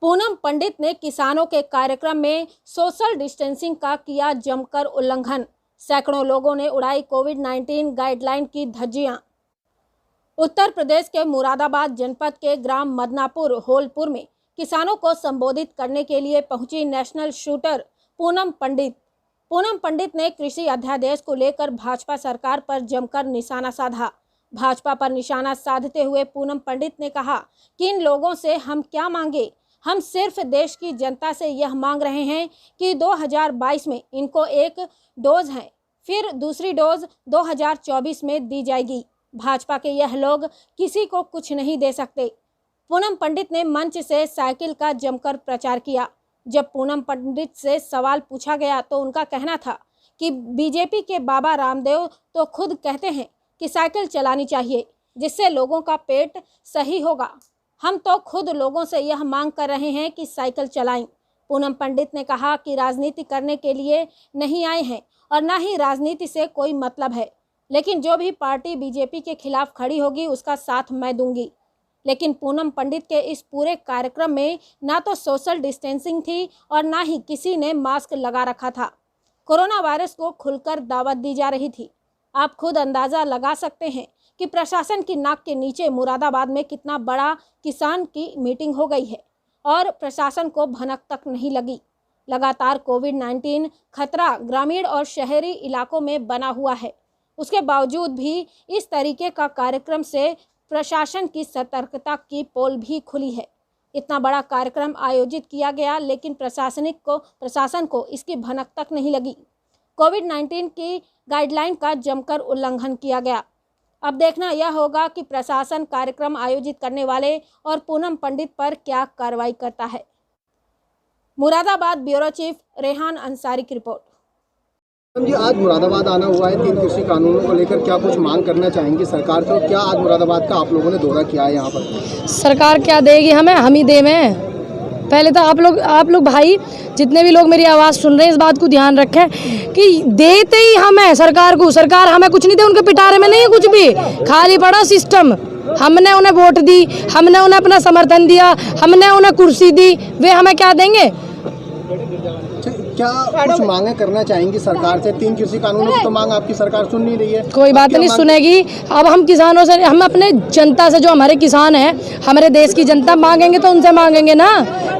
पूनम पंडित ने किसानों के कार्यक्रम में सोशल डिस्टेंसिंग का किया जमकर उल्लंघन। सैकड़ों लोगों ने उड़ाई कोविड-19 गाइडलाइन की धज्जियां। उत्तर प्रदेश के मुरादाबाद जनपद के ग्राम मदनापुर होलपुर में किसानों को संबोधित करने के लिए पहुंची नेशनल शूटर पूनम पंडित। पूनम पंडित ने कृषि अध्यादेश को लेकर भाजपा सरकार पर जमकर निशाना साधा। भाजपा पर निशाना साधते हुए पूनम पंडित ने कहा कि इन लोगों से हम क्या मांगे, हम सिर्फ देश की जनता से यह मांग रहे हैं कि 2022 में इनको एक डोज है, फिर दूसरी डोज 2024 में दी जाएगी। भाजपा के यह लोग किसी को कुछ नहीं दे सकते। पूनम पंडित ने मंच से साइकिल का जमकर प्रचार किया। जब पूनम पंडित से सवाल पूछा गया तो उनका कहना था कि बीजेपी के बाबा रामदेव तो खुद कहते हैं कि साइकिल चलानी चाहिए, जिससे लोगों का पेट सही होगा। हम तो खुद लोगों से यह मांग कर रहे हैं कि साइकिल चलाएं। पूनम पंडित ने कहा कि राजनीति करने के लिए नहीं आए हैं और ना ही राजनीति से कोई मतलब है, लेकिन जो भी पार्टी बीजेपी के खिलाफ खड़ी होगी उसका साथ मैं दूंगी। लेकिन पूनम पंडित के इस पूरे कार्यक्रम में ना तो सोशल डिस्टेंसिंग थी और ना ही किसी ने मास्क लगा रखा था। कोरोना वायरस को खुलकर दावत दी जा रही थी। आप खुद अंदाज़ा लगा सकते हैं कि प्रशासन की नाक के नीचे मुरादाबाद में कितना बड़ा किसान की मीटिंग हो गई है और प्रशासन को भनक तक नहीं लगी। लगातार कोविड-19 खतरा ग्रामीण और शहरी इलाकों में बना हुआ है। उसके बावजूद भी इस तरीके का कार्यक्रम से प्रशासन की सतर्कता की पोल भी खुली है। इतना बड़ा कार्यक्रम आयोजित किया गया, लेकिन प्रशासन को इसकी भनक तक नहीं लगी। कोविड-19 की गाइडलाइन का जमकर उल्लंघन किया गया। अब देखना यह होगा कि प्रशासन कार्यक्रम आयोजित करने वाले और पूनम पंडित पर क्या कार्रवाई करता है। मुरादाबाद ब्यूरो चीफ रेहान अंसारी की रिपोर्ट। जी, आज मुरादाबाद आना हुआ है 3 कृषि कानूनों को लेकर, क्या कुछ मांग करना चाहेंगे सरकार से? क्या आज मुरादाबाद का आप लोगों ने दौरा किया है यहाँ पर? सरकार क्या देगी हमें, हम ही देवें। पहले तो आप लोग भाई जितने भी लोग मेरी आवाज़ सुन रहे हैं इस बात को ध्यान रखें कि देते ही हमें सरकार को, सरकार हमें कुछ नहीं दे, उनके पिटारे में नहीं है कुछ भी, खाली पड़ा सिस्टम। हमने उन्हें वोट दी, हमने उन्हें अपना समर्थन दिया, हमने उन्हें कुर्सी दी, वे हमें क्या देंगे? क्या कुछ मांगे करना चाहेंगी सरकार से? 3 कृषि कानूनों की तो मांग आपकी सरकार सुन नहीं रही है। कोई बात नहीं सुनेगी। अब हम किसानों से, हम अपने जनता से, जो हमारे किसान हैं, हमारे देश की जनता, मांगेंगे तो उनसे मांगेंगे ना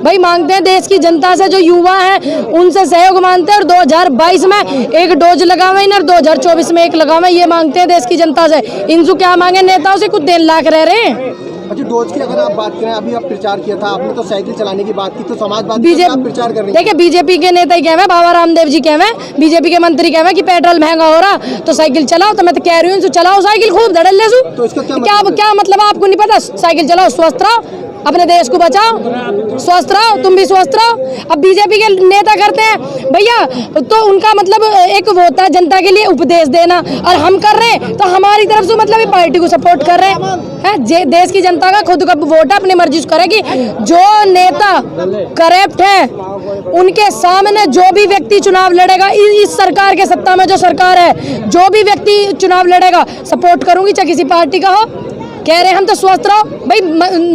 भाई। मांगते हैं देश की जनता से, जो युवा हैं उनसे सहयोग मांगते हैं। और 2022 में एक डोज लगावे और 2024 में एक लगावे, ये मांगते हैं देश की जनता से। इनसे क्या मांगे? नेताओं से कुछ 3 लाख रह रहे हैं। अच्छा, डोज की अगर आप बात करें, अभी आप प्रचार किया था आपने, तो साइकिल चलाने की बात की, तो समाजवादी बीजेपी प्रचार कर रही है। देखिए, बीजेपी के नेता ही कहवे, बाबा रामदेव जी कहवे, बीजेपी के मंत्री कहवे कि पेट्रोल महंगा हो रहा तो साइकिल चलाओ। तो मैं तो कह रही हूँ चलाओ साइकिल, खूब धड़ल ले। तो इसका क्या मतलब? आपको नहीं पता? साइकिल चलाओ, स्वस्थ रहो, अपने देश को बचाओ, स्वस्थ रहो, तुम भी स्वस्थ रहो। अब बीजेपी के नेता करते हैं भैया, तो उनका मतलब एक वो होता है जनता के लिए उपदेश देना, और हम कर रहे हैं तो हमारी तरफ से मतलब पार्टी को सपोर्ट कर रहे हैं। देश की जनता का खुद का वोट है, अपनी मर्जी से करेगी। जो नेता करप्ट है उनके सामने जो भी व्यक्ति चुनाव लड़ेगा, इस सरकार के सत्ता में जो सरकार है, जो भी व्यक्ति चुनाव लड़ेगा सपोर्ट करूंगी, चाहे किसी पार्टी का हो। कह रहे हम तो स्वस्थ रहो भाई,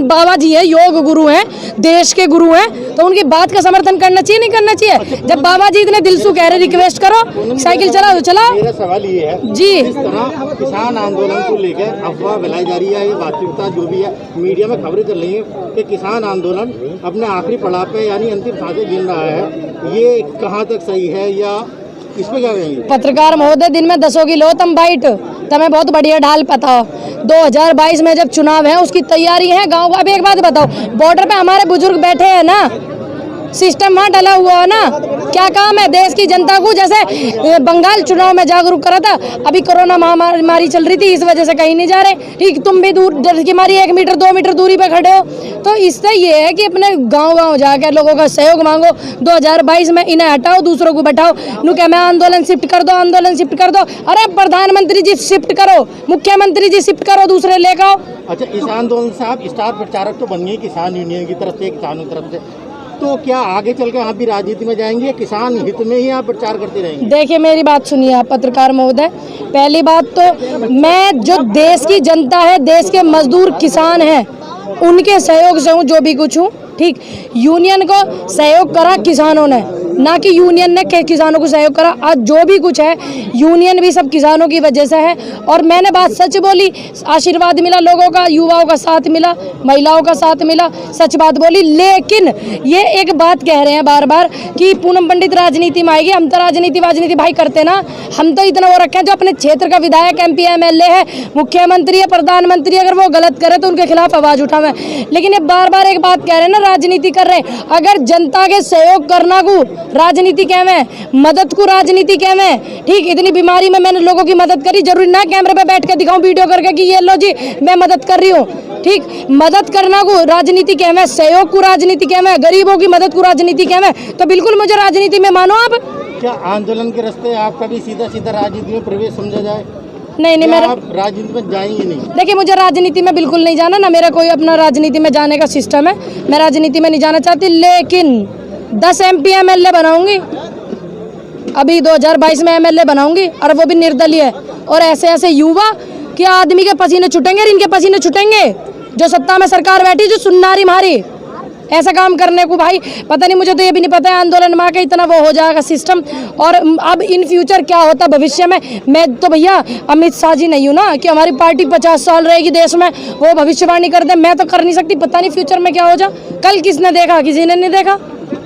बाबा जी है, योग गुरु हैं, देश के गुरु हैं, तो उनकी बात का समर्थन करना चाहिए, नहीं करना चाहिए? जब बाबा जी इतने दिल से कह रहे, रिक्वेस्ट करो साइकिल चलाओ तो चलाओ। मेरा सवाल ये है जी, इस तरह किसान आंदोलन को लेकर अफवाह फैलाई जा रही है, ये वास्तविकता जो भी है मीडिया में खबरें चल रही है कि किसान आंदोलन अपने आखिरी पड़ाव पे यानी अंतिम सांसें गिन रहा है, ये कहाँ तक सही है या इस पे क्या कहेंगे? पत्रकार महोदय, दिन में 10 किलो तम बाइट, तुम्हें बहुत बढ़िया ढाल पता हो। 2022 में जब चुनाव है उसकी तैयारी है गाँव। अब एक बात बताओ, बॉर्डर पे हमारे बुजुर्ग बैठे हैं ना, सिस्टम वहाँ डला हुआ है ना, क्या काम है देश की जनता को? जैसे बंगाल चुनाव में जागरूक करा था, अभी कोरोना महामारी चल रही थी, इस वजह से कहीं नहीं जा रहे। ठीक, तुम भी दूर डर की मारी 1 मीटर 2 मीटर दूरी पे खड़े हो। तो इससे ये है कि अपने गांव जाकर लोगों का सहयोग मांगो। 2022 में इन्हें हटाओ, दूसरों को बैठाओ। नु क्या मैं आंदोलन शिफ्ट कर दो, आंदोलन शिफ्ट कर दो। अरे प्रधानमंत्री जी शिफ्ट करो, मुख्यमंत्री जी शिफ्ट करो, दूसरे लेकर आओ। अच्छा, इस आंदोलन से आप स्टार प्रचारक तो बन गए किसान यूनियन की तरफ से, किसानों की तरफ से, तो क्या आगे चल के आप भी राजनीति में जाएंगे? किसान हित में ही आप प्रचार करते रहेंगे? देखिए, मेरी बात सुनिए आप पत्रकार महोदय। पहली बात तो मैं, जो देश की जनता है, देश के मजदूर किसान हैं, उनके सहयोग से हूँ जो भी कुछ हूँ, ठीक। यूनियन को सहयोग करा किसानों ने, ना कि यूनियन ने किसानों को सहयोग करा। आज जो भी कुछ है यूनियन भी सब किसानों की वजह से है। और मैंने बात सच बोली, आशीर्वाद मिला लोगों का, युवाओं का साथ मिला, महिलाओं का साथ मिला, सच बात बोली। लेकिन ये एक बात कह रहे हैं बार बार कि पूनम पंडित राजनीति में आएगी। हम तो राजनीति भाई करते ना, हम तो इतना वो रखे हैं जो अपने क्षेत्र का विधायक, MP, MLA है, मुख्यमंत्री है, प्रधानमंत्री, अगर वो गलत करे तो उनके खिलाफ आवाज उठावे। लेकिन ये बार बार एक बात कह रहे हैं ना, राजनीति कर रहे हैं। अगर जनता के सहयोग करना को राजनीति कहवे, मदद को राजनीति कहवे, ठीक। इतनी बीमारी में मैंने लोगों की मदद करी, जरूरी ना कैमरे पे बैठ के दिखाऊं वीडियो करके कि ये लो जी मैं मदद कर रही हूँ, ठीक। मदद करना को राजनीति कहवे, सहयोग को राजनीति कहवे, गरीबों की मदद को राजनीति कहवे, तो बिल्कुल मुझे राजनीति में मानो आप। क्या आंदोलन के रास्ते आपका भी सीधा सीधा राजनीति में प्रवेश समझा जाए? नहीं, मेरा आप राजनीति में जाएंगे नहीं? देखिए, मुझे राजनीति में बिल्कुल नहीं जाना, ना मेरा कोई अपना राजनीति में जाने का सिस्टम है। मैं राजनीति में नहीं जाना चाहती, लेकिन 10 MP MLA बनाऊंगी, अभी 2022 में MLA बनाऊंगी, और वो भी निर्दलीय। और ऐसे ऐसे युवा कि आदमी के पसीने छूटेंगे, इनके पसीने छूटेंगे जो सत्ता में सरकार बैठी, जो सुन्नारी मारी, ऐसा काम करने को भाई पता नहीं। मुझे तो ये भी नहीं पता है आंदोलन में आके इतना वो हो जाएगा सिस्टम। और अब इन फ्यूचर क्या होता भविष्य में, मैं तो भैया अमित शाह जी नहीं हूँ ना कि हमारी पार्टी 50 साल रहेगी देश में, वो भविष्यवाणी कर दे। मैं तो कर नहीं सकती, पता नहीं फ्यूचर में क्या हो जा। कल किसने देखा, किसी ने नहीं देखा।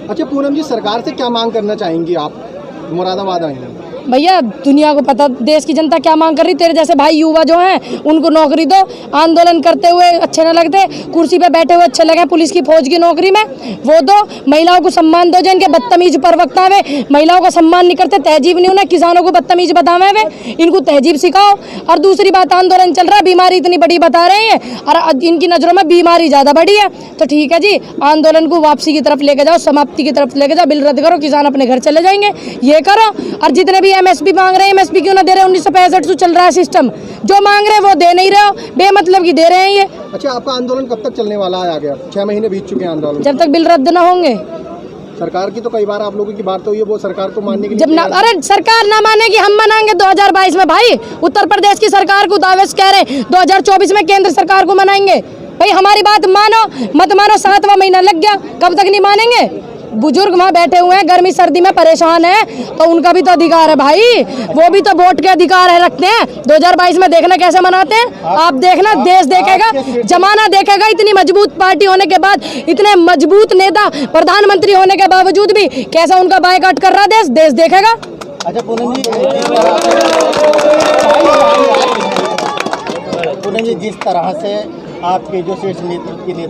अच्छा पूनम जी, सरकार से क्या मांग करना चाहेंगी आप? मुरादाबाद आए हैं भैया, दुनिया को पता देश की जनता क्या मांग कर रही। तेरे जैसे भाई युवा जो हैं उनको नौकरी दो, आंदोलन करते हुए अच्छे न लगते, कुर्सी पे बैठे हुए अच्छे लगे, पुलिस की फौज की नौकरी में वो दो। महिलाओं को सम्मान दो, जो इनके बदतमीज प्रवक्ता वे महिलाओं का सम्मान नहीं करते, तहजीब नहीं उन्हें, किसानों को बदतमीज बतावे वे, इनको तहजीब सिखाओ। और दूसरी बात, आंदोलन चल रहा है, बीमारी इतनी बड़ी बता रहे हैं और इनकी नज़रों में बीमारी ज़्यादा बड़ी है, तो ठीक है जी, आंदोलन को वापसी की तरफ लेके जाओ, समाप्ति की तरफ लेके जाओ, बिल रद्द करो, किसान अपने घर चले जाएंगे, ये करो। और जितने भी MSP मांग रहे हैं, MSP क्यों ना दे रहे? 1965 से चल रहा है सिस्टम, जो मांग रहे हैं वो दे नहीं रहे हो, बेमतलब की दे रहे हैं ये। अच्छा, आपका आंदोलन कब तक चलने वाला है? आ गया 6 महीने बीत चुके हैं आंदोलन, जब तक बिल रद्द ना होंगे। सरकार की तो कई बार आप लोगों की बात हुई है, वो सरकार को मानने के लिए जब ना, अरे सरकार ना मानेगी, हम मनाएंगे 2022 में भाई। उत्तर प्रदेश की सरकार को दावे से कह रहे हैं 2024 में केंद्र सरकार को मनाएंगे। भाई हमारी बात मानो मत मानो, 7वां महीना लग गया, कब तक नहीं मानेंगे? बुजुर्ग वहाँ बैठे हुए हैं, गर्मी सर्दी में परेशान है, तो उनका भी तो अधिकार है भाई, वो भी तो वोट के अधिकार है रखते हैं। 2022 में देखना कैसे मनाते हैं, आप देखना, देश देखेगा, जमाना देखेगा। इतनी मजबूत पार्टी होने के बाद, इतने मजबूत नेता प्रधानमंत्री होने के बावजूद भी कैसा उनका बायकॉट कर रहा है देश देखेगा। अच्छा पूनम जी, जिस तरह से आपके जो शीर्ष नेतृत्व के नेता